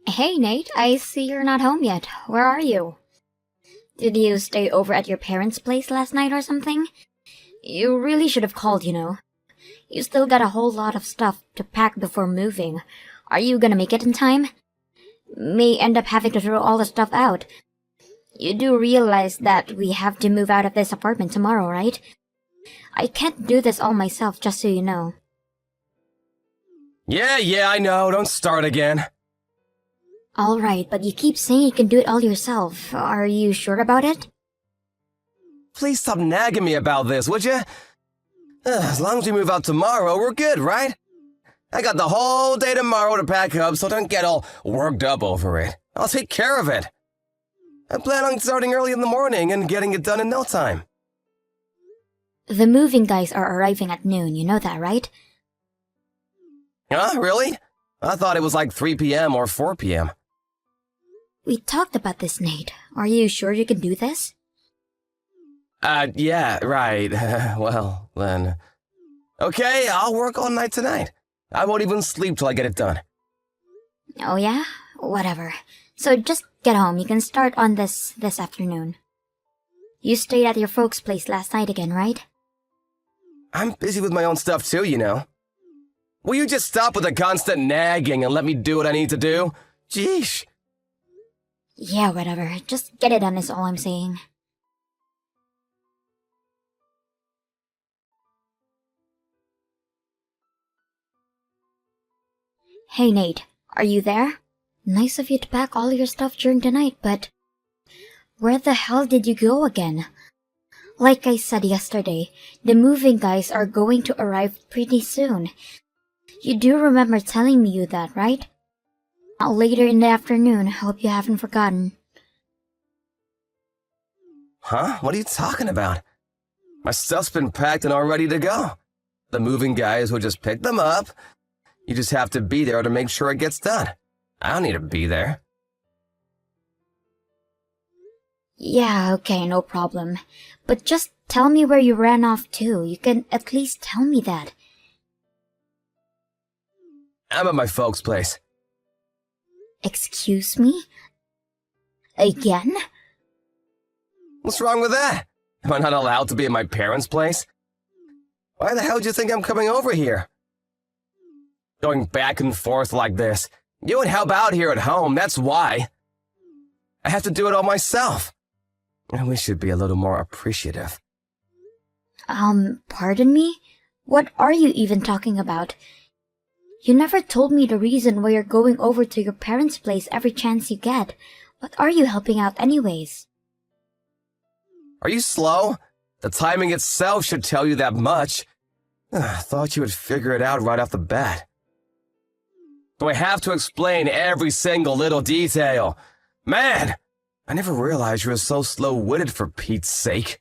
Hey Nate, I see you're not home yet. Where are you? Did you stay over at your parents' place last night or something? You really should have called, you know. You still got a whole lot of stuff to pack before moving. Are you gonna make it in time? May end up having to throw all the stuff out. You do realize that we have to move out of this apartment tomorrow, right? I can't do this all myself, just so you know. Yeah, I know. Don't start again. Alright, but you keep saying you can do it all yourself. Are you sure about it? Please stop nagging me about this, would you? As long as we move out tomorrow, we're good, right? I got the whole day tomorrow to pack up, so don't get all worked up over it. I'll take care of it. I plan on starting early in the morning and getting it done in no time. The moving guys are arriving at noon, you know that, right? Huh? Really? I thought it was like 3 p.m. or 4 p.m. We talked about this, Nate. Are you sure you can do this? Yeah, right. Well, then. Okay, I'll work all night tonight. I won't even sleep till I get it done. Oh yeah? Whatever. So just get home. You can start on this afternoon. You stayed at your folks' place last night again, right? I'm busy with my own stuff too, you know. Will you just stop with the constant nagging and let me do what I need to do? Jeesh. Yeah, whatever. Just get it done is all I'm saying. Hey Nate, are you there? Nice of you to pack all your stuff during the night, but where the hell did you go again? Like I said yesterday, the moving guys are going to arrive pretty soon. You do remember telling me that, right? Later in the afternoon, hope you haven't forgotten. Huh? What are you talking about? My stuff's been packed and all ready to go. The moving guys will just pick them up. You just have to be there to make sure it gets done. I don't need to be there. Yeah, okay, no problem. But just tell me where you ran off to. You can at least tell me that. I'm at my folks' place. Excuse me? Again? What's wrong with that? Am I not allowed to be at my parents' place? Why the hell do you think I'm coming over here? Going back and forth like this. You would help out here at home, that's why. I have to do it all myself. And we should be a little more appreciative. Pardon me? What are you even talking about? You never told me the reason why you're going over to your parents' place every chance you get. What are you helping out anyways? Are you slow? The timing itself should tell you that much. Thought you would figure it out right off the bat. Do I have to explain every single little detail? Man, I never realized you were so slow-witted for Pete's sake.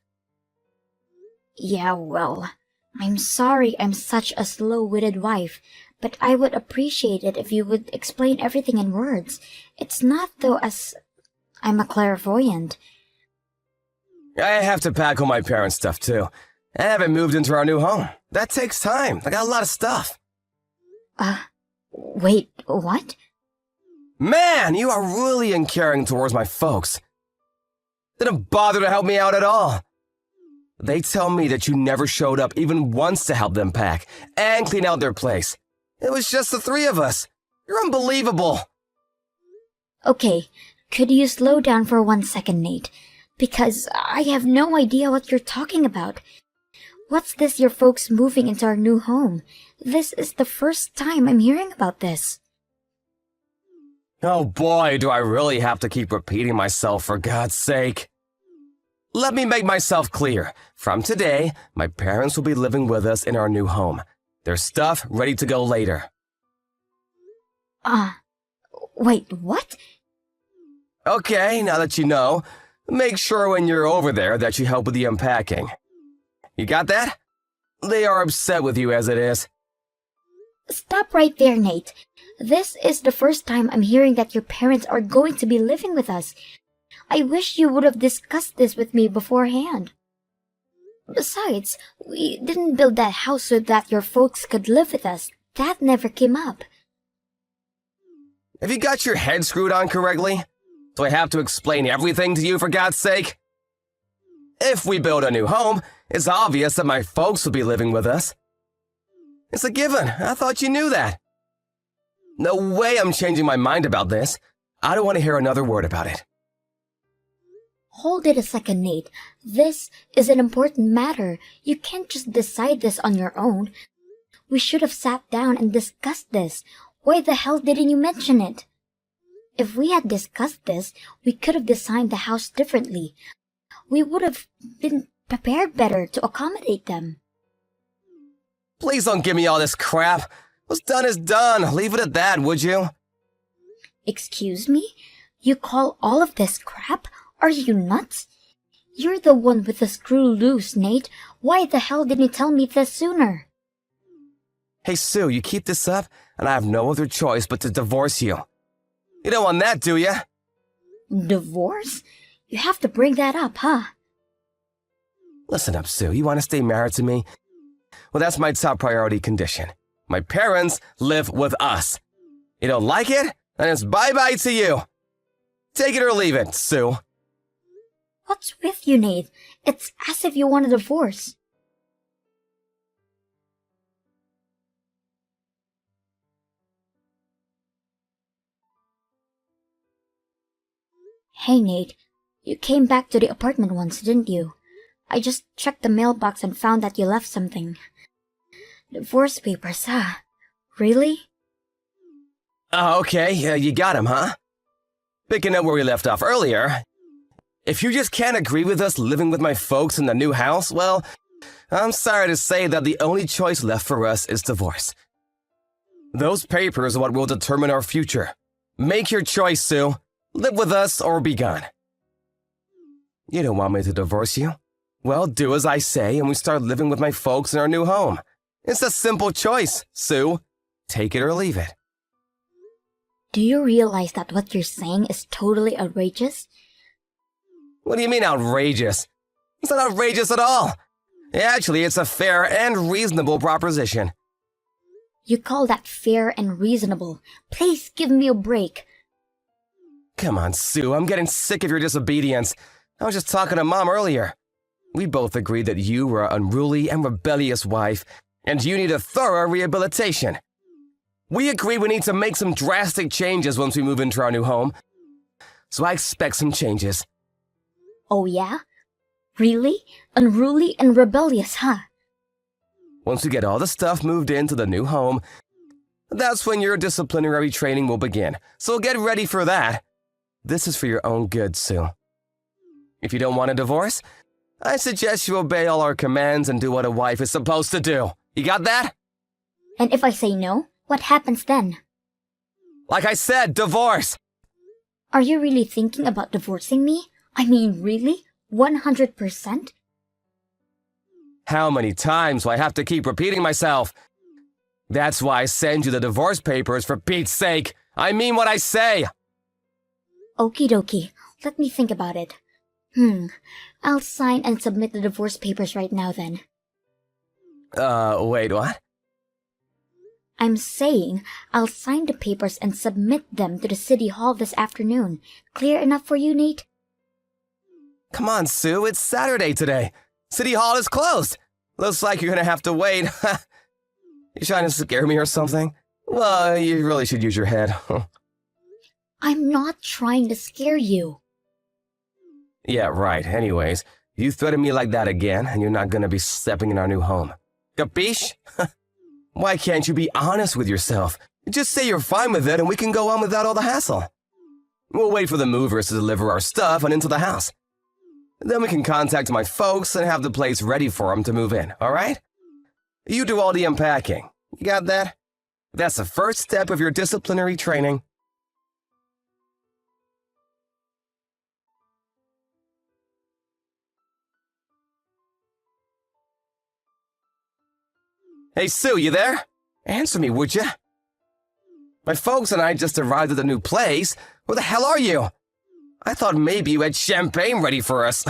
Yeah, well, I'm sorry I'm such a slow-witted wife, but I would appreciate it if you would explain everything in words. It's not though as I'm a clairvoyant. I have to pack all my parents' stuff too. I haven't moved into our new home. That takes time. I got a lot of stuff. Wait, what? Man, you are really uncaring towards my folks. Didn't bother to help me out at all. They tell me that you never showed up even once to help them pack and clean out their place. It was just the three of us. You're unbelievable. Okay, could you slow down for 1 second, Nate? Because I have no idea what you're talking about. What's this your folks moving into our new home? This is the first time I'm hearing about this. Oh boy, do I really have to keep repeating myself for God's sake. Let me make myself clear. From today, my parents will be living with us in our new home. Their stuff ready to go later. Wait, what? Okay, now that you know, make sure when you're over there that you help with the unpacking. You got that? They are upset with you as it is. Stop right there, Nate. This is the first time I'm hearing that your parents are going to be living with us. I wish you would have discussed this with me beforehand. Besides, we didn't build that house so that your folks could live with us. That never came up. Have you got your head screwed on correctly? Do I have to explain everything to you for God's sake? If we build a new home, it's obvious that my folks will be living with us. It's a given. I thought you knew that. No way I'm changing my mind about this. I don't want to hear another word about it. Hold it a second, Nate. This is an important matter. You can't just decide this on your own. We should have sat down and discussed this. Why the hell didn't you mention it? If we had discussed this, we could have designed the house differently. We would have been prepared better to accommodate them. Please don't give me all this crap. What's done is done. Leave it at that, would you? Excuse me? You call all of this crap? Are you nuts? You're the one with the screw loose, Nate. Why the hell didn't you tell me this sooner? Hey, Sue, you keep this up, and I have no other choice but to divorce you. You don't want that, do you? Divorce? You have to bring that up, huh? Listen up, Sue. You want to stay married to me? Well, that's my top priority condition. My parents live with us. You don't like it? Then it's bye-bye to you. Take it or leave it, Sue. What's with you, Nate? It's as if you want a divorce. Hey, Nate. You came back to the apartment once, didn't you? I just checked the mailbox and found that you left something. Divorce papers, huh? Really? Oh, okay. You got him, huh? Picking up where we left off earlier. If you just can't agree with us living with my folks in the new house, well, I'm sorry to say that the only choice left for us is divorce. Those papers are what will determine our future. Make your choice, Sue. Live with us or be gone. You don't want me to divorce you? Well, do as I say and we start living with my folks in our new home. It's a simple choice, Sue. Take it or leave it. Do you realize that what you're saying is totally outrageous? What do you mean outrageous? It's not outrageous at all. Actually, it's a fair and reasonable proposition. You call that fair and reasonable? Please give me a break. Come on, Sue, I'm getting sick of your disobedience. I was just talking to Mom earlier. We both agreed that you were an unruly and rebellious wife, and you need a thorough rehabilitation. We agree we need to make some drastic changes once we move into our new home. So I expect some changes. Oh yeah? Really? Unruly and rebellious, huh? Once we get all the stuff moved into the new home, that's when your disciplinary training will begin. So get ready for that. This is for your own good, Sue. If you don't want a divorce, I suggest you obey all our commands and do what a wife is supposed to do. You got that? And if I say no, what happens then? Like I said, divorce! Are you really thinking about divorcing me? I mean, really? 100%? How many times will I have to keep repeating myself? That's why I send you the divorce papers, for Pete's sake. I mean what I say. Okie dokie. Let me think about it. I'll sign and submit the divorce papers right now then. Wait, what? I'm saying I'll sign the papers and submit them to the city hall this afternoon. Clear enough for you, Nate? Come on, Sue, it's Saturday today. City Hall is closed. Looks like you're gonna have to wait. You trying to scare me or something? Well, you really should use your head. I'm not trying to scare you. Yeah, right. Anyways, you threaten me like that again, and you're not gonna be stepping in our new home. Capiche? Why can't you be honest with yourself? Just say you're fine with it and we can go on without all the hassle. We'll wait for the movers to deliver our stuff and into the house. Then we can contact my folks and have the place ready for them to move in, all right? You do all the unpacking. You got that? That's the first step of your disciplinary training. Hey, Sue, you there? Answer me, would you? My folks and I just arrived at the new place. Where the hell are you? I thought maybe you had champagne ready for us.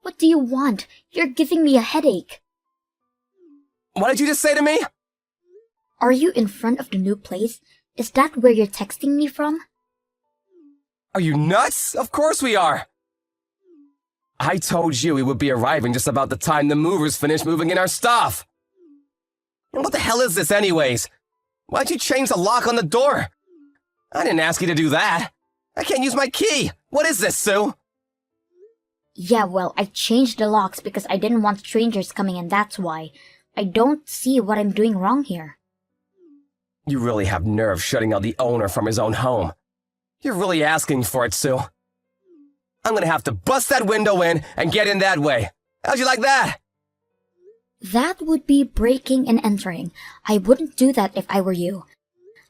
What do you want? You're giving me a headache. What did you just say to me? Are you in front of the new place? Is that where you're texting me from? Are you nuts? Of course we are! I told you we would be arriving just about the time the movers finish moving in our stuff. And what the hell is this anyways? Why'd you change the lock on the door? I didn't ask you to do that. I can't use my key. What is this, Sue? Yeah, well, I changed the locks because I didn't want strangers coming in, that's why. I don't see what I'm doing wrong here. You really have nerve shutting out the owner from his own home. You're really asking for it, Sue. I'm gonna have to bust that window in and get in that way. How'd you like that? That would be breaking and entering. I wouldn't do that if I were you.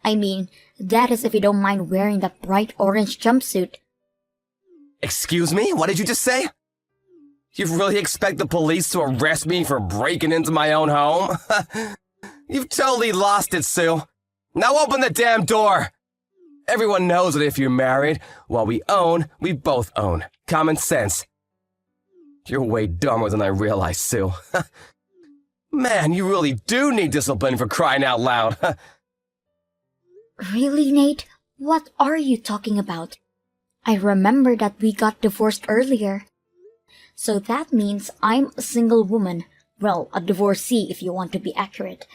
I mean, that is if you don't mind wearing that bright orange jumpsuit. Excuse me? What did you just say? You really expect the police to arrest me for breaking into my own home? You've totally lost it, Sue. Now open the damn door! Everyone knows that if you're married, what we own, we both own. Common sense. You're way dumber than I realized, Sue. Man, you really do need discipline for crying out loud. Really, Nate? What are you talking about? I remember that we got divorced earlier. So that means I'm a single woman. Well, a divorcee if you want to be accurate.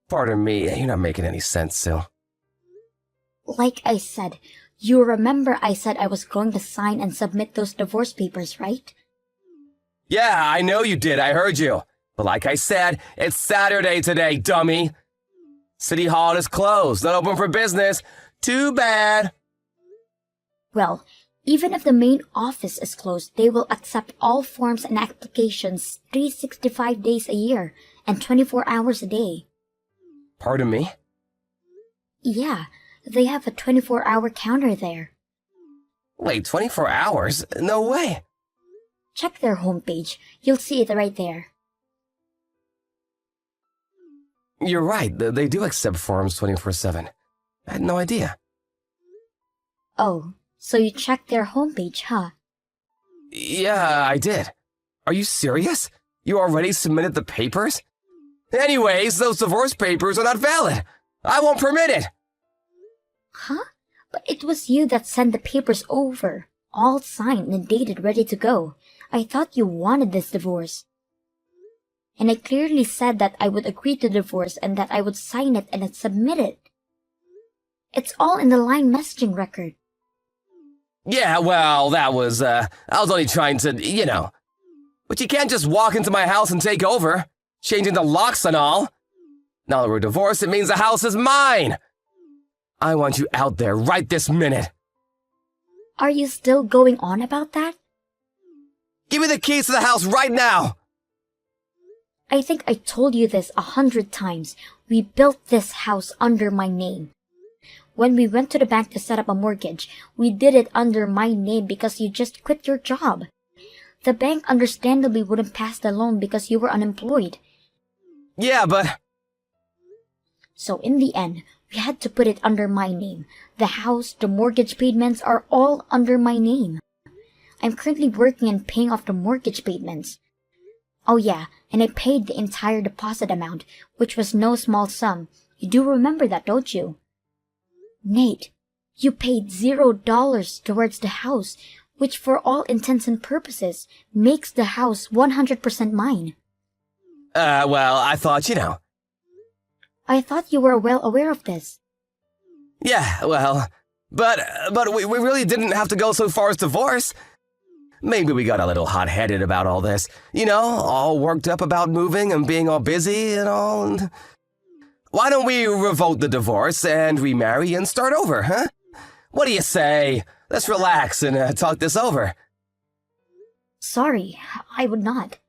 Pardon me, you're not making any sense, Sue. Like I said, you remember I said I was going to sign and submit those divorce papers, right? Yeah, I know you did, I heard you. But like I said, it's Saturday today, dummy. City Hall is closed, not open for business. Too bad. Well, even if the main office is closed, they will accept all forms and applications 365 days a year and 24 hours a day. Pardon me? Yeah, they have a 24-hour counter there. Wait, 24 hours? No way. Check their homepage. You'll see it right there. You're right, they do accept forms 24/7. I had no idea. Oh, so you checked their homepage, huh? Yeah, I did. Are you serious? You already submitted the papers? Anyways, those divorce papers are not valid. I won't permit it. Huh? But it was you that sent the papers over, all signed and dated, ready to go. I thought you wanted this divorce. And I clearly said that I would agree to divorce and that I would sign it and submit it. It's all in the line messaging record. Yeah, well, I was only trying to, But you can't just walk into my house and take over, changing the locks and all. Now that we're divorced, it means the house is mine. I want you out there right this minute. Are you still going on about that? Give me the keys to the house right now. I think I told you this 100 times. We built this house under my name. When we went to the bank to set up a mortgage, we did it under my name because you just quit your job. The bank understandably wouldn't pass the loan because you were unemployed. Yeah, but... So in the end, we had to put it under my name. The house, the mortgage payments are all under my name. I'm currently working and paying off the mortgage payments. Oh yeah, and I paid the entire deposit amount, which was no small sum. You do remember that, don't you? Nate, you paid $0 towards the house, which for all intents and purposes makes the house 100% mine. Well, I thought, I thought you were well aware of this. Yeah, well, but we really didn't have to go so far as divorce. Maybe we got a little hot-headed about all this. All worked up about moving and being all busy and all. And why don't we revoke the divorce and remarry and start over, huh? What do you say? Let's relax and talk this over. Sorry, I would not.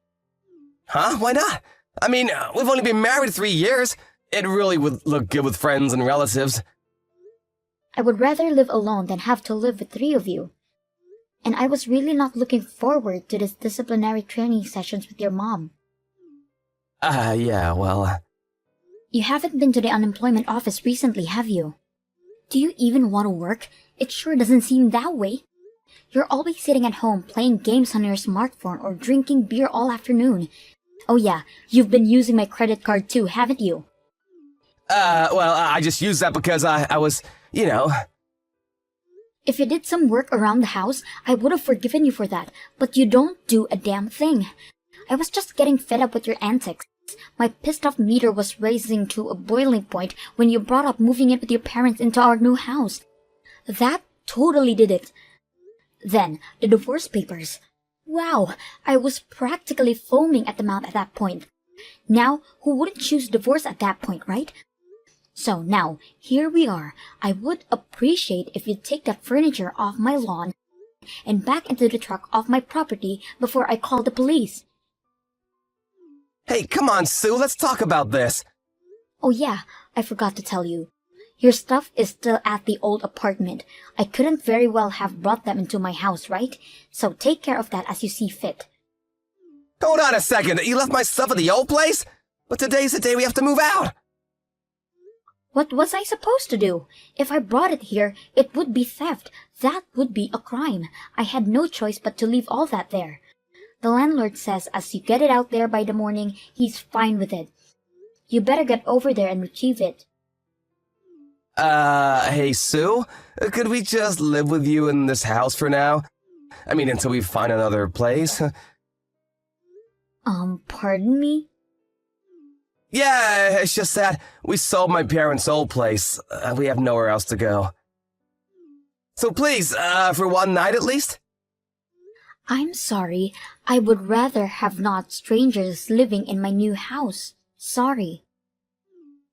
Huh? Why not? I mean, we've only been married 3 years. It really would look good with friends and relatives. I would rather live alone than have to live with 3 of you. And I was really not looking forward to this disciplinary training sessions with your mom. Yeah, well... You haven't been to the unemployment office recently, have you? Do you even want to work? It sure doesn't seem that way. You're always sitting at home playing games on your smartphone or drinking beer all afternoon. Oh yeah, you've been using my credit card too, haven't you? Well, I just used that because I was, you know. If you did some work around the house, I would have forgiven you for that, but you don't do a damn thing. I was just getting fed up with your antics. My pissed off meter was raising to a boiling point when you brought up moving in with your parents into our new house. That totally did it. Then, the divorce papers. Wow, I was practically foaming at the mouth at that point. Now, who wouldn't choose divorce at that point, right? So now, here we are. I would appreciate if you'd take that furniture off my lawn and back into the truck off my property before I call the police. Hey, come on, Sue, let's talk about this. Oh yeah, I forgot to tell you. Your stuff is still at the old apartment. I couldn't very well have brought them into my house, right? So take care of that as you see fit. Hold on a second, you left my stuff at the old place? But today's the day we have to move out. What was I supposed to do? If I brought it here, it would be theft. That would be a crime. I had no choice but to leave all that there. The landlord says as you get it out there by the morning, he's fine with it. You better get over there and retrieve it. Hey, Sue, could we just live with you in this house for now? I mean, until we find another place. Pardon me? Yeah, it's just that we sold my parents' old place. We have nowhere else to go. So please, for one night at least? I'm sorry. I would rather have not strangers living in my new house. Sorry.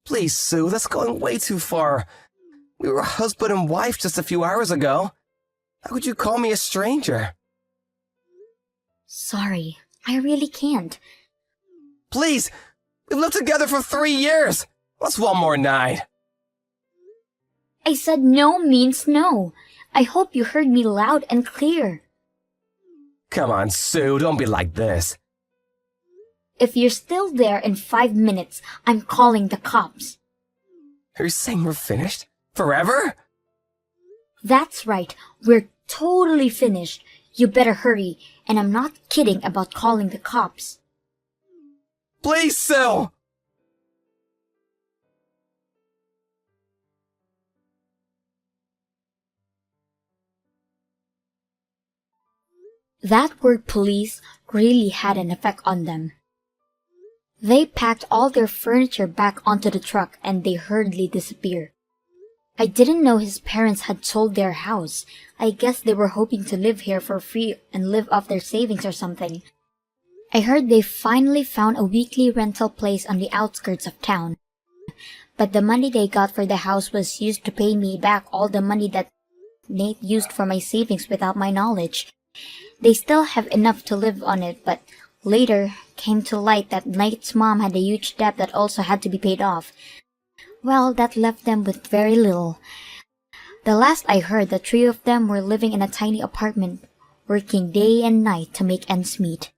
Please, Sue, that's going way too far. We were husband and wife just a few hours ago. How could you call me a stranger? Sorry. I really can't. Please, we've lived together for 3 years. What's one more night? I said no means no. I hope you heard me loud and clear. Come on, Sue, don't be like this. If you're still there in 5 minutes, I'm calling the cops. Are you saying we're finished? Forever? That's right. We're totally finished. You better hurry. And I'm not kidding about calling the cops. Please, Sue! That word police really had an effect on them. They packed all their furniture back onto the truck and they hurriedly disappeared. I didn't know his parents had sold their house. I guess they were hoping to live here for free and live off their savings or something. I heard they finally found a weekly rental place on the outskirts of town. But the money they got for the house was used to pay me back all the money that Nate used for my savings without my knowledge. They still have enough to live on it, but later came to light that Nate's mom had a huge debt that also had to be paid off. Well, that left them with very little. The last I heard, the three of them were living in a tiny apartment, working day and night to make ends meet.